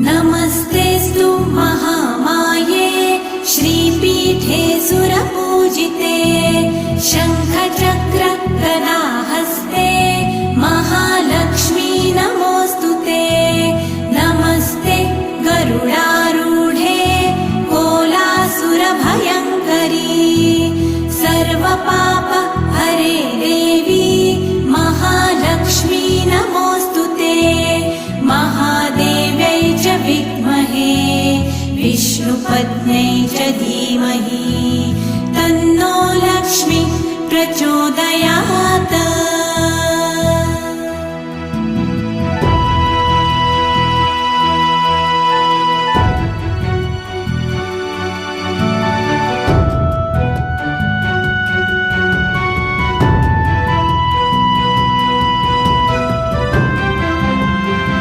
नमस्तेऽस्तु महामाये श्रीपीठे सुरपूजिते शङ्खचक्र गदाहस्ते महालक्ष्मी नमोऽस्तुते। नमस्ते गरुडारूढे कोलासुरभयङ्करी सर्वपाप हरे देवी महालक्ष्मी नमोऽस्तुते। महादेव्यै च विद्महे विष्णुपत्न्यै च धीमहि तन्नो लक्ष्मी प्रचोदयात्।